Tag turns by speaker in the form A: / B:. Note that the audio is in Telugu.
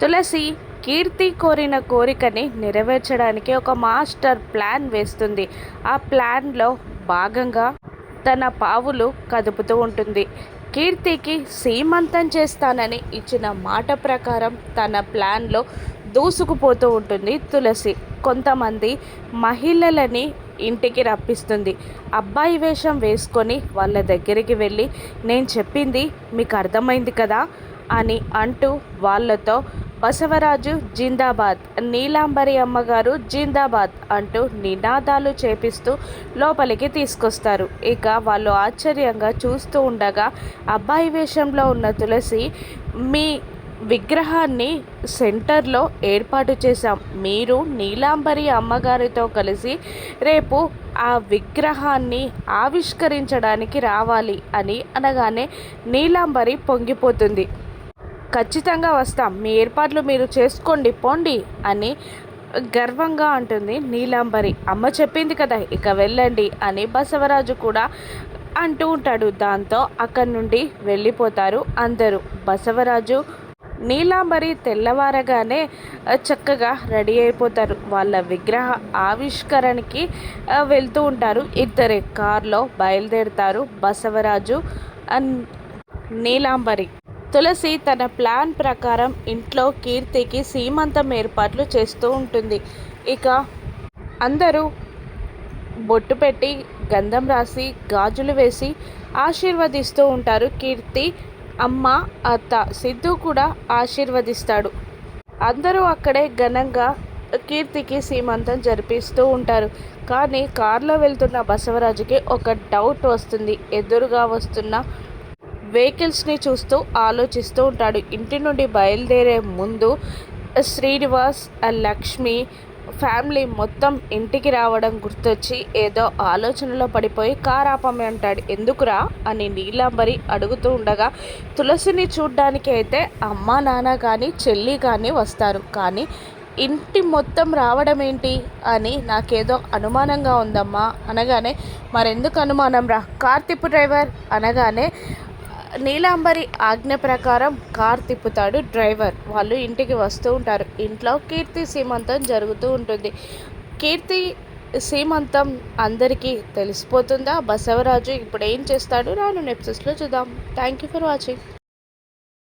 A: తులసి కీర్తి కోరిన కోరికని నెరవేర్చడానికి ఒక మాస్టర్ ప్లాన్ వేస్తుంది. ఆ ప్లాన్లో భాగంగా తన పావులు కదుపుతూ ఉంటుంది. కీర్తికి సీమంతం చేస్తానని ఇచ్చిన మాట ప్రకారం తన ప్లాన్లో దూసుకుపోతూ ఉంటుంది తులసి. కొంతమంది మహిళలని ఇంటికి రప్పిస్తుంది. అబ్బాయి వేషం వేసుకొని వాళ్ళ దగ్గరికి వెళ్ళి, నేను చెప్పింది మీకు అర్థమైంది కదా అని అంటూ వాళ్ళతో బసవరాజు జిందాబాద్, నీలాంబరి అమ్మగారు జిందాబాద్ అంటూ నినాదాలు చేపిస్తూ లోపలికి తీసుకొస్తారు. ఇక వాళ్ళు ఆశ్చర్యంగా చూస్తూ ఉండగా అబ్బాయి వేషంలో ఉన్న తులసి, మీ విగ్రహాన్ని సెంటర్లో ఏర్పాటు చేశాం, మీరు నీలాంబరి అమ్మగారితో కలిసి రేపు ఆ విగ్రహాన్ని ఆవిష్కరించడానికి రావాలి అని అనగానే నీలాంబరి పొంగిపోతుంది. ఖచ్చితంగా వస్తాం, మీ ఏర్పాట్లు మీరు చేసుకోండి పోండి అని గర్వంగా అంటుంది నీలాంబరి. అమ్మ చెప్పింది కదా ఇక వెళ్ళండి అని బసవరాజు కూడా అంటూ ఉంటాడు. దాంతో అక్కడి నుండి వెళ్ళిపోతారు అందరూ. బసవరాజు నీలాంబరి తెల్లవారగానే చక్కగా రెడీ అయిపోతారు. వాళ్ళ విగ్రహ ఆవిష్కరణకి వెళ్తూ ఉంటారు. ఇద్దరే కారులో బయలుదేరుతారు బసవరాజు అండ్ నీలాంబరి. తులసి తన ప్లాన్ ప్రకారం ఇంట్లో కీర్తికి సీమంతం ఏర్పాట్లు చేస్తూ ఉంటుంది. ఇక అందరూ బొట్టు పెట్టి గంధం రాసి గాజులు వేసి ఆశీర్వదిస్తూ ఉంటారు. కీర్తి అమ్మ, అత్త సిద్ధు కూడా ఆశీర్వదిస్తాడు. అందరూ అక్కడే ఘనంగా కీర్తికి సీమంతం జరిపిస్తూ ఉంటారు. కానీ కారులో వెళ్తున్న బసవరాజుకి ఒక డౌట్ వస్తుంది. ఎదురుగా వస్తున్న వెహికల్స్ని చూస్తూ ఆలోచిస్తూ ఉంటాడు. ఇంటి నుండి బయలుదేరే ముందు శ్రీనివాస్, లక్ష్మి ఫ్యామిలీ మొత్తం ఇంటికి రావడం గుర్తొచ్చి ఏదో ఆలోచనలో పడిపోయి కారు ఆపమే అంటాడు. ఎందుకురా అని నీలాంబరి అడుగుతూ ఉండగా, తులసిని చూడ్డానికి అయితే అమ్మ నాన్న కానీ చెల్లి కానీ వస్తారు, కానీ ఇంటి మొత్తం రావడం ఏంటి అని నాకేదో అనుమానంగా ఉందమ్మా అనగానే, మరెందుకు అనుమానం రా, కార్ తిప్పు డ్రైవర్ అనగానే నీలాంబరి ఆజ్ఞ ప్రకారం కార్ తిప్పుతాడు డ్రైవర్. వాళ్ళు ఇంటికి వస్తూ ఉంటారు. ఇంట్లో కీర్తి సీమంతం జరుగుతూ ఉంటుంది. కీర్తి సీమంతం అందరికీ తెలిసిపోతుందా? బసవరాజు ఇప్పుడు ఏం చేస్తాడు రాను ఎపిసోడ్స్లో చూద్దాం. Thank you for watching.